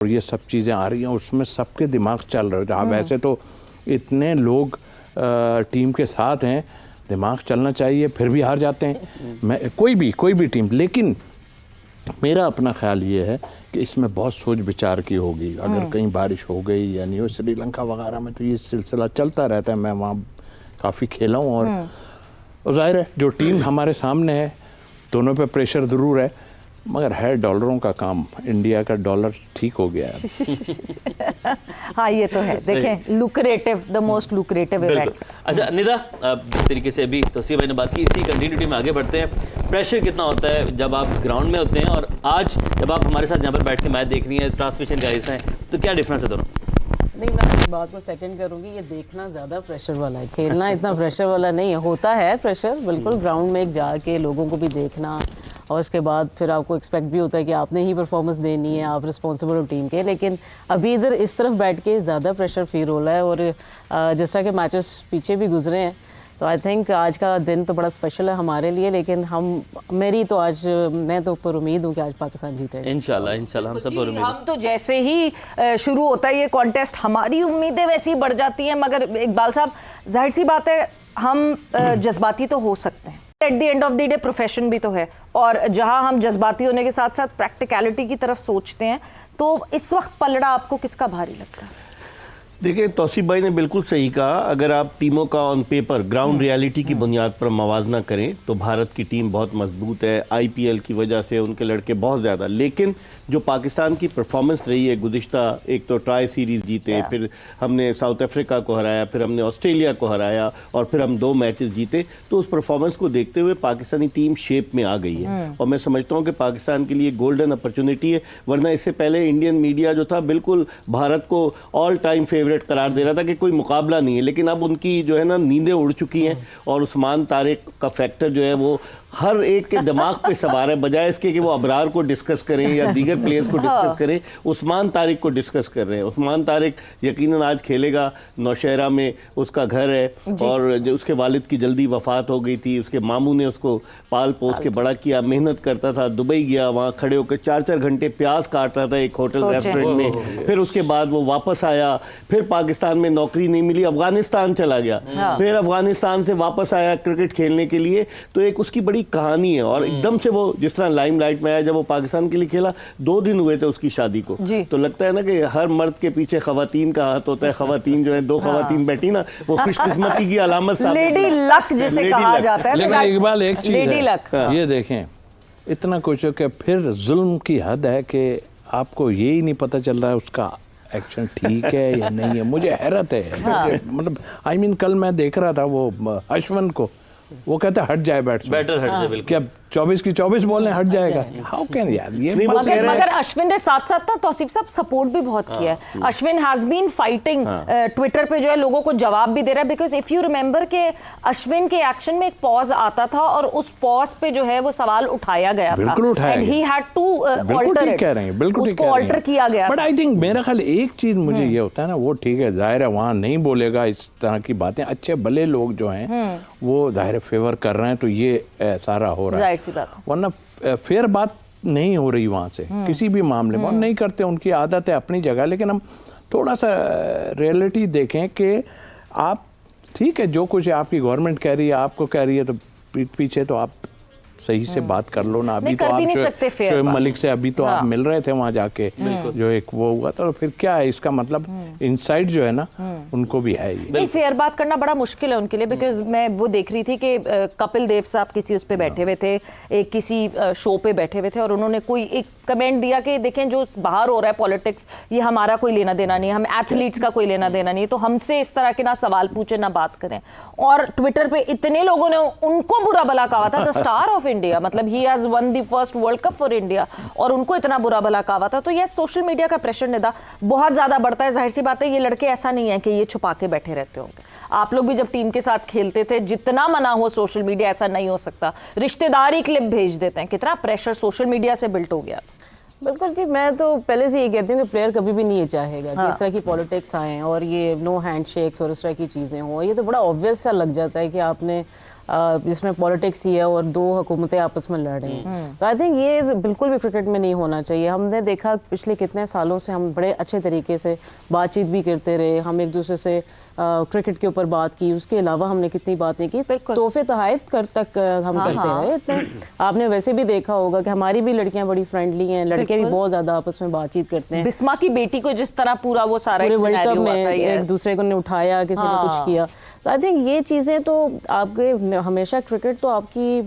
और ये सब चीज़ें आ रही हैं, उसमें सबके दिमाग चल रहे थे। वैसे तो इतने लोग टीम के साथ हैं, दिमाग चलना चाहिए, फिर भी हार जाते हैं। मैं कोई भी टीम, लेकिन मेरा अपना ख्याल ये है कि इसमें बहुत सोच विचार की होगी। अगर कहीं बारिश हो गई या नहीं हो, श्रीलंका वगैरह में तो ये सिलसिला चलता रहता है। मैं वहाँ काफ़ी खेला हूँ और जाहिर है जो टीम हमारे सामने है, दोनों पे प्रेशर ज़रूर है, मगर है डॉलरों का काम। इंडिया का डॉलर ठीक हो गया है। हाँ ये तो है, देखें lucrative, the most lucrative event. अच्छा निदा, जिस तरीके से अभी तौसीफ भाई ने बात की, इसी कंटिन्यूटी में आगे बढ़ते हैं। प्रेशर कितना होता है जब आप ग्राउंड में होते हैं और आज जब आप हमारे साथ यहाँ पर बैठ के मैच देख रही हैं, ट्रांसमिशन गाइस हैं, तो क्या डिफरेंस है दोनों? नहीं, मैं इस बात को सेकंड करूंगी, ये देखना ज़्यादा प्रेशर वाला है, खेलना इतना प्रेशर वाला नहीं है। होता है प्रेशर बिल्कुल, ग्राउंड में एक जाके लोगों को भी देखना और उसके बाद फिर आपको एक्सपेक्ट भी होता है कि आपने ही परफॉर्मेंस देनी है, आप रिस्पॉन्सिबल हो टीम के। लेकिन अभी इधर इस तरफ बैठ के ज़्यादा प्रेशर फील हो रहा है और जिस तरह के मैचेस पीछे भी गुजरे हैं, तो आई थिंक आज का दिन तो बड़ा स्पेशल है हमारे लिए। लेकिन मैं तो पर उम्मीद हूँ कि आज पाकिस्तान जीतेगा इंशाल्लाह हम सब पर उम्मीद। हम तो जैसे ही शुरू होता है ये कॉन्टेस्ट, हमारी उम्मीदें वैसी बढ़ जाती हैं। मगर इकबाल साहब, जाहिर सी बात है हम जज्बाती तो हो सकते हैं, at the end of the day profession भी तो है, और जहां हम जज्बाती होने के साथ साथ प्रैक्टिकलिटी की तरफ सोचते हैं, तो इस वक्त पलड़ा आपको किसका भारी लगता है? देखिए, तौसीफ भाई ने बिल्कुल सही कहा। अगर आप टीमों का ऑन पेपर ग्राउंड रियलिटी की बुनियाद पर मवाजना करें तो भारत की टीम बहुत मजबूत है। आईपीएल की वजह से उनके लड़के बहुत ज़्यादा, लेकिन जो पाकिस्तान की परफॉर्मेंस रही है गुज़िश्ता, एक तो ट्राई सीरीज़ जीते, फिर हमने साउथ अफ्रीका को हराया, फिर हमने ऑस्ट्रेलिया को हराया और फिर हम 2 मैचेस जीते, तो उस परफॉर्मेंस को देखते हुए पाकिस्तानी टीम शेप में आ गई है। और मैं समझता हूँ कि पाकिस्तान के लिए गोल्डन अपॉर्चुनिटी है। वरना इससे पहले इंडियन मीडिया जो था बिल्कुल भारत को ऑल टाइम फेवरेट करार दे रहा था कि कोई मुकाबला नहीं है। लेकिन अब उनकी जो है ना नींदें उड़ चुकी हैं और उस्मान तारिक का फैक्टर जो है वो हर एक के दिमाग पे सवार है। बजाय इसके कि वो अबरार को डिस्कस करें या दीगर प्लेयर्स को डिस्कस करें, उस्मान तारिक को डिस्कस कर रहे हैं। उस्मान तारिक यकीनन आज खेलेगा। नौशहरा में उसका घर है और जो उसके वालिद की जल्दी वफात हो गई थी, उसके मामू ने उसको पाल पोस के बड़ा किया, मेहनत करता था, दुबई गया, वहाँ खड़े होकर 4-4 घंटे प्याज काट रहा था एक होटल रेस्टोरेंट में। फिर उसके बाद वो वापस आया, फिर पाकिस्तान में नौकरी नहीं मिली, अफगानिस्तान चला गया, फिर अफगानिस्तान से वापस आया क्रिकेट खेलने के लिए। तो एक उसकी बड़ी कहानी है। और एकदम से वो जिस तरह लाइमलाइट में आया, जब वो पाकिस्तान के लिए खेला, 2 दिन हुए थे उसकी शादी को, तो लगता है ना कि हर मर्द के पीछे खवातीन का हाथ होता है। खवातीन जो है, 2 खवातीन बैठी ना, वो खुशकिस्मती की अलामत, लेडी लक जिसे कहा जाता है। लेकिन इकबाल एक चीज है, ये देखें, इतना कुछ हो कि फिर जुल्म की हद है कि आपको ये ही नहीं पता चल रहा है उसका एक्शन ठीक है या नहीं है। मुझे हैरत है। मतलब आई मीन कल मैं देख रहा था वो अश्विन को, वो कहता है हट जाए बैटर हट जाए, बिल्कुल क्या 24 की 24 बॉलें हट जाएगा? हाउ कैन यार ये। मगर अश्विन ने साथ साथ ना तौसीफ साहब सपोर्ट भी बहुत किया है। Ashwin has been fighting, Twitter पे जो है लोगों को जवाब भी दे रहा है। बिकॉज इफ यू रिमेंबर के अश्विन के एक्शन में एक पॉज आता था और उस पॉज पे जो है वो सवाल उठाया गया था, and he had to alter it. कह रहे हैं बिल्कुल उसको ऑल्टर किया गया। बट आई थिंक मेरा ख्याल एक चीज मुझे ये होता है ना, वो ठीक है, जाहिर है वहाँ नहीं बोलेगा इस तरह की बातें। अच्छे भले लोग जो हैं वो जाहिर फेवर कर रहे हैं, तो ये सारा हो रहा है। वरना फेयर बात नहीं हो रही वहाँ से किसी भी मामले में, और नहीं करते, उनकी आदत है अपनी जगह। लेकिन हम थोड़ा सा रियलिटी देखें कि आप ठीक है, जो कुछ आपकी गवर्नमेंट कह रही है, आपको कह रही है, तो पीछे तो आप सही से बात कर लो ना। अभी तो आप शोएब मलिक से अभी तो आप मिल रहे थे वहाँ जाके, जो एक वो हुआ था, तो फिर क्या है इसका मतलब इनसाइड जो है ना उनको भी है। ये फेयर बात करना बड़ा मुश्किल है उनके लिए। बिकॉज मैं वो देख रही थी कि कपिल देव साहब किसी उस पे बैठे हुए थे, एक किसी शो पे बैठे हुए थे, और उन्होंने कोई एक कमेंट दिया कि देखें जो बाहर हो रहा है पॉलिटिक्स, ये हमारा कोई लेना देना नहीं है, हम एथलीट्स का कोई लेना देना नहीं है, तो हमसे इस तरह के ना सवाल पूछे ना बात करें। और ट्विटर पे इतने लोगों ने उनको बुरा भला कहा था, द स्टार ऑफ इंडिया, मतलब he has one the first world cup for India, और उनको इतना बुरा भला कहा था। तो ये सोशल मीडिया का प्रेशर निदा बहुत ज्यादा बढ़ता है। जाहिर सी बात है, ये लड़के ऐसा नहीं है कि ये छुपा के बैठे रहते होंगे। आप लोग भी जब टीम के साथ खेलते थे, जितना मना हो सोशल मीडिया, ऐसा नहीं हो सकता। रिश्तेदारी क्लिप भेज देते हैं, कितना प्रेशर सोशल मीडिया से बिल्ट हो गया। बिल्कुल जी, मैं तो पहले से ये कहती हूँ कि प्लेयर कभी भी नहीं ये चाहेगा कि इस तरह की पॉलिटिक्स आए और ये नो हैंडशेक्स और इस तरह की चीज़ें हों। ये तो बड़ा ऑब्वियस सा लग जाता है कि आपने जिसमें पॉलिटिक्स ही है और दो हुकूमतें आपस में लड़ रही हैं। तो आई थिंक ये बिल्कुल भी क्रिकेट में नहीं होना चाहिए। हमने देखा पिछले कितने सालों से हम बड़े अच्छे तरीके से बातचीत भी करते रहे, हम एक दूसरे से क्रिकेट के ऊपर बात की, उसके अलावा हमने कितनी बातें की, तोहफे तोहफे तक हम करते रहे इतने। आपने वैसे भी देखा होगा कि हमारी भी लड़कियां बड़ी फ्रेंडली हैं, लड़के भी बहुत ज्यादा आपस में बातचीत करते हैं। बिस्मा की बेटी को जिस तरह पूरा वो सारा पूरे वर्ल्ड कप सिनेरियो में आता है, एक दूसरे को ने उठाया, किसी ने कुछ किया। तो आई थिंक ये चीज़ें तो आपके हमेशा क्रिकेट तो आपकी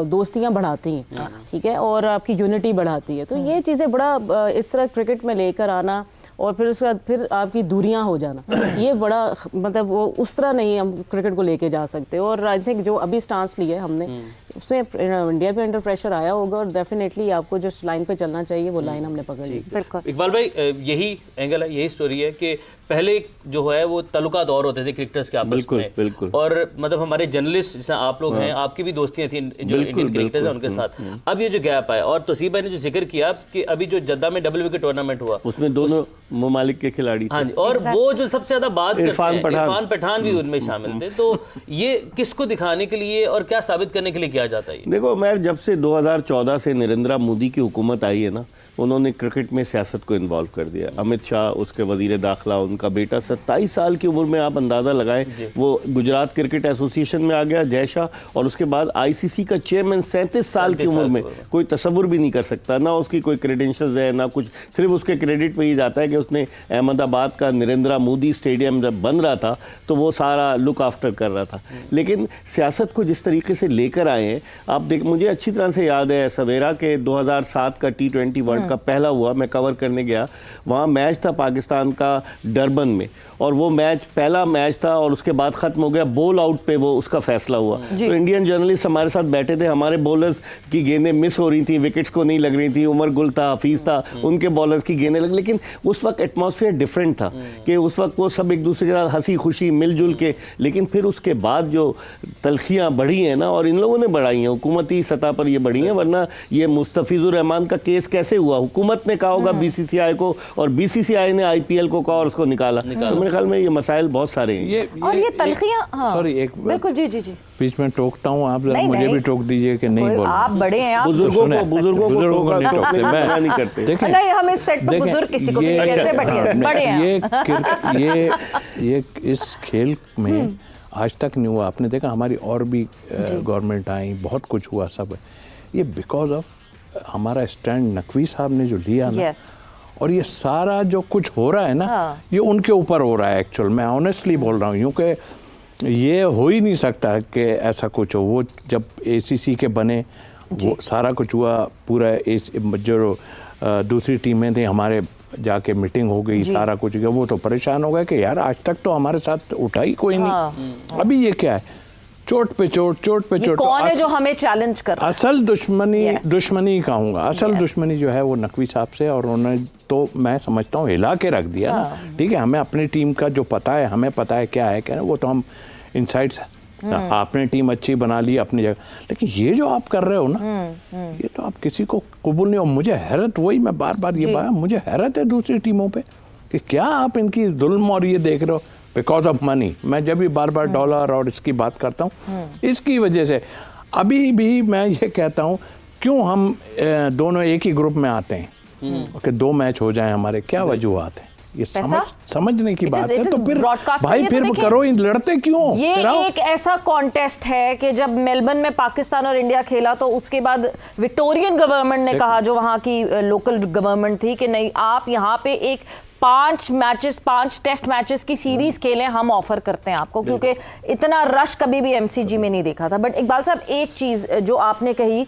दोस्तियां बढ़ाती हैं, ठीक है, और आपकी यूनिटी बढ़ाती है। तो ये चीज़ें बड़ा इस तरह क्रिकेट में लेकर आना और फिर उसके बाद फिर आपकी दूरियां हो जाना, ये बड़ा मतलब वो उस तरह नहीं हम क्रिकेट को लेके जा सकते। और आई थिंक जो अभी स्टांस लिया है हमने, उसमें इंडिया पे अंडर प्रेशर आया होगा और डेफिनेटली आपको जिस लाइन पे चलना चाहिए वो लाइन हमने पकड़ ली। इकबाल भाई, यही एंगल है, यही स्टोरी है कि पहले जो है वो ताल्लुकात और होते थे क्रिकेटर्स के आपस में, बिल्कुल। और मतलब हमारे जर्नलिस्ट जैसे आप लोग हैं, आपकी भी दोस्तियां थी जो इंडियन क्रिकेटर्स हैं उनके साथ। अब ये जो गैप आया, और तोसीब भाई ने जो जिक्र किया कि अभी जो जद्दा में डबल विकेट टूर्नामेंट हुआ, उसमें दोनों ममालिक के खिलाड़ी थे। हाँ जी, और वो जो सबसे ज्यादा बात इरफान पठान भी उनमें शामिल थे। तो ये किसको दिखाने के लिए और क्या साबित करने के लिए किया जाता है? देखो, मैं जब से 2014 से नरेंद्र मोदी की हुकूमत आई है ना, उन्होंने क्रिकेट में सियासत को इन्वॉल्व कर दिया। अमित शाह, उसके वजीर दाखिला, उनका बेटा 27 साल की उम्र में, आप अंदाज़ा लगाएं, वो गुजरात क्रिकेट एसोसिएशन में आ गया, जय शाह, और उसके बाद आईसीसी का चेयरमैन 37 साल की उम्र में। कोई तसव्वुर भी नहीं कर सकता, ना उसकी कोई क्रेडेंशियल्स है ना कुछ, सिर्फ उसके क्रेडिट पे ही जाता है कि उसने अहमदाबाद का नरेंद्र मोदी स्टेडियम जब बन रहा था तो वो सारा लुक आफ्टर कर रहा था। लेकिन सियासत को जिस तरीके से लेकर आए हैं, आप देख, मुझे अच्छी तरह से याद है सवेरा के 2007 का T20 वर्ल्ड कप पहला हुआ, मैं कवर करने गया, वहाँ मैच था पाकिस्तान का डरबन में, और वो मैच पहला मैच था और उसके बाद ख़त्म हो गया, बॉल आउट पे वो उसका फैसला हुआ। तो इंडियन जर्नलिस्ट हमारे साथ बैठे थे, हमारे बॉलर्स की गेंदें मिस हो रही थी, विकेट्स को नहीं लग रही थी, उमर गुल था, हफीज़ था, उनके बॉलर्स की गेंदें लग, लेकिन उस वक्त एटमॉस्फेयर डिफरेंट था कि उस वक्त वो सब एक दूसरे के साथ हंसी खुशी मिलजुल के। लेकिन फिर उसके बाद जो तलखियाँ बढ़ी हैं ना, और इन लोगों ने बढ़ाई हैं, हुकूमती सतह पर ये बढ़ी हैं, वरना ये मुस्तफिजुर रहमान का केस कैसे हुआ? हुकूमत ने कहा होगा बीसीसीआई को, और बीसीसीआई ने आईपीएल को कहा और उसको निकाला। तो मेरे ख्याल में ये मसाइल बहुत सारे हैं। और ये तलखियां, सॉरी, एक बिल्कुल, जी जी जी, बीच में टोकता हूँ, आप जरा मुझे भी टोक दीजिए कि नहीं बोल। आप बड़े हैं, आप बुजुर्गों को नहीं टोकते, मैं नहीं करते। देखें, नहीं, हम इस सेट पे बुजुर्ग किसी को नहीं कहते, बट बड़े हैं। ये इस खेल में आज तक नहीं हुआ। आपने देखा हमारी और भी गवर्नमेंट आई, बहुत कुछ हुआ, सब ये बिकॉज ऑफ हमारा स्टैंड नकवी साहब ने जो लिया ना, और ये सारा जो कुछ हो रहा है ना, ये उनके ऊपर हो रहा है। एक्चुअल मैं ऑनेस्टली बोल रहा हूँ, क्योंकि ये हो ही नहीं सकता कि ऐसा कुछ हो। वो जब एसीसी के बने, वो सारा कुछ हुआ, पूरा जो दूसरी टीमें थी हमारे, जाके मीटिंग हो गई, सारा कुछ गया, वो तो परेशान हो गए कि यार आज तक तो हमारे साथ उठा ही कोई नहीं, अभी ये क्या है? चोट पे चोट, चोट पे चोट। कौन है जो हमें चैलेंज कर रहा है? असल दुश्मनी कहूँगा, असल दुश्मनी जो है वो नकवी साहब से, और उन्होंने तो मैं समझता हूँ हिला के रख दिया ना। ठीक है, हमें अपनी टीम का जो पता है, हमें पता है क्या है क्या, वो तो हम इनसाइड से आपने टीम अच्छी बना ली अपनी जगह, लेकिन ये जो आप कर रहे हो ना, ये तो आप किसी को कबूल नहीं हो। मुझे हैरत, वही मैं बार बार ये बात, मुझे हैरत है दूसरी टीमों पे कि क्या आप इनकी जुल्म और ये देख रहे हो बिकॉज ऑफ मनी। मैं जब भी बार बार डॉलर और इसकी बात करता हूँ, इसकी वजह से अभी भी मैं ये कहता हूँ, क्यों हम दोनों एक ही ग्रुप में आते हैं कि 2 मैच हो जाएं हमारे, क्या वजूहत है? ये समझने की बात है। तो फिर भाई फिर करो, इन लड़ते क्यों? ये एक ऐसा कॉन्टेस्ट है कि जब मेलबर्न में पाकिस्तान और इंडिया खेला, तो उसके बाद विक्टोरियन गवर्नमेंट ने कहा, जो वहाँ की लोकल गवर्नमेंट थी, कि नहीं, आप यहाँ पे एक 5 टेस्ट मैचेस की सीरीज खेलें, हम ऑफर करते हैं आपको, क्योंकि इतना रश कभी भी एमसीजी में नहीं देखा था। बट इकबाल साहब, एक चीज जो आपने कही,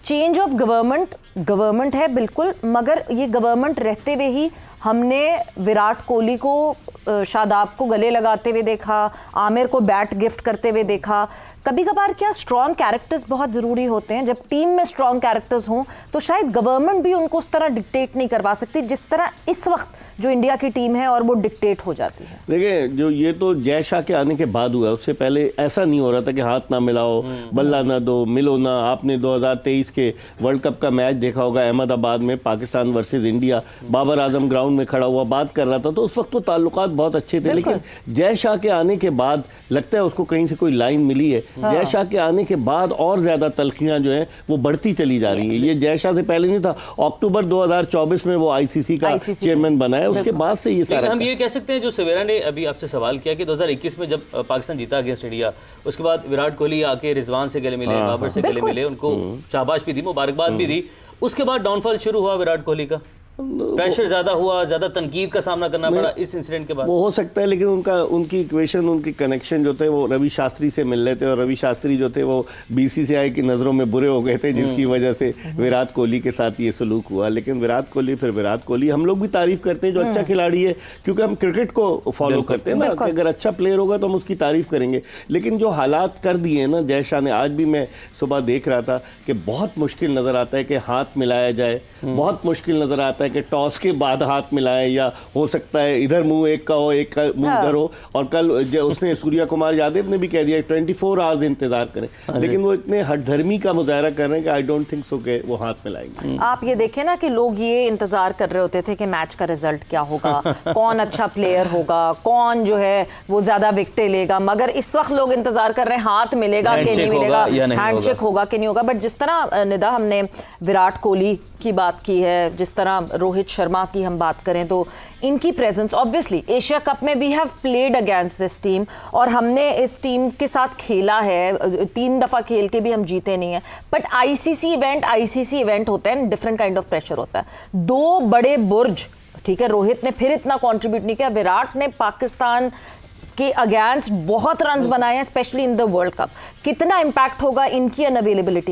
चेंज ऑफ गवर्नमेंट है बिल्कुल, मगर ये गवर्नमेंट रहते हुए ही हमने विराट कोहली को, शादाब को गले लगाते हुए देखा, आमिर को बैट गिफ्ट करते हुए देखा। कभी कभार क्या स्ट्रॉन्ग कैरेक्टर्स बहुत ज़रूरी होते हैं? जब टीम में स्ट्रॉन्ग कैरेक्टर्स हों तो शायद गवर्नमेंट भी उनको उस तरह डिक्टेट नहीं करवा सकती जिस तरह इस वक्त जो इंडिया की टीम है, और वो डिक्टेट हो जाती है। देखिए, जो ये तो जय शाह के आने के बाद हुआ, उससे पहले ऐसा नहीं हो रहा था कि हाथ ना मिलाओ, बल्ला ना दो, मिलो ना। आपने 2023 के वर्ल्ड कप का मैच देखा होगा, अहमदाबाद में Pakistan versus India, Babar Azam ground में खड़ा हुआ बात कर रहा था, तो उस वक्त तो ताल्लुकात बहुत अच्छे थे। लेकिन जय शाह के आने के बाद लगता है उसको कहीं से कोई लाइन मिली है जय शाह के आने के बाद और ज्यादा तलखियां जो है वो बढ़ती चली जा रही है। ये जय शाह से पहले नहीं था, अक्टूबर 2024 में वो आईसीसी का चेयरमैन बना है, उसके बाद से ये सारा। हम ये कह सकते हैं जो सवेरा ने अभी आपसे सवाल किया कि 2021 में जब पाकिस्तान जीता अगेंस्ट इंडिया, उसके बाद विराट कोहली आके रिजवान से गले मिले, बाबर से गले मिले, उनको शाबाश भी दी, मुबारकबाद भी दी, उसके बाद डाउनफॉल शुरू हुआ विराट कोहली का, प्रेशर ज्यादा हुआ, ज्यादा तनकीद का सामना करना पड़ा इस इंसिडेंट के बाद। वो हो सकता है, लेकिन उनकी इक्वेशन, उनकी कनेक्शन जो थे वो रवि शास्त्री से मिल रहे थे, और रवि शास्त्री जो थे वो बीसीसीआई की नज़रों में बुरे हो गए थे, जिसकी वजह से विराट कोहली के साथ ये सलूक हुआ। लेकिन विराट कोहली हम लोग भी तारीफ करते हैं जो अच्छा खिलाड़ी है, क्योंकि हम क्रिकेट को फॉलो करते हैं ना, कि अगर अच्छा प्लेयर होगा तो हम उसकी तारीफ करेंगे। लेकिन जो हालात कर दिए ना जय शाह ने, आज भी मैं सुबह देख रहा था कि बहुत मुश्किल नज़र आता है कि हाथ मिलाया जाए, बहुत मुश्किल नज़र आता है कि टॉस के बाद हाथ मिलाएं, या हो सकता है इधर मुंह एक का हो, एक का मुंह इधर हो। और कल उसने सूर्या कुमार यादव ने भी कह दिया 24 आवर्स इंतजार करें, लेकिन वो इतने हठधर्मी का मुजाहरा कर रहे हैं कि आई डोंट थिंक सो कि वो हाथ मिलाएंगे। आप ये देखें ना कि लोग ये इंतजार कर रहे होते थे कि मैच का रिजल्ट क्या होगा, कौन अच्छा प्लेयर होगा, कौन जो है वो ज्यादा विकेटें लेगा, मगर इस वक्त लोग इंतजार कर रहे हैं हाथ मिलेगा कि नहीं मिलेगा, हैंडशेक होगा कि नहीं होगा। बट जिस तरह निदा हमने विराट कोहली की बात की है, जिस तरह रोहित शर्मा की हम बात करें, तो इनकी प्रेजेंस ऑब्वियसली एशिया कप में we have played against this team, और हमने इस टीम के साथ खेला है, 3 दफा खेल के भी हम जीते नहीं है। बट आईसीसी इवेंट होता है, डिफरेंट काइंड ऑफ प्रेशर होता है। 2 बड़े बुर्ज, ठीक है, रोहित ने फिर इतना कंट्रीब्यूट नहीं किया, विराट ने पाकिस्तान के अगेंस्ट बहुत रन्स बनाए हैं, specially in the world cup. कितना इंपैक्ट होगा इनकी अनअवेलेबिलिटी का?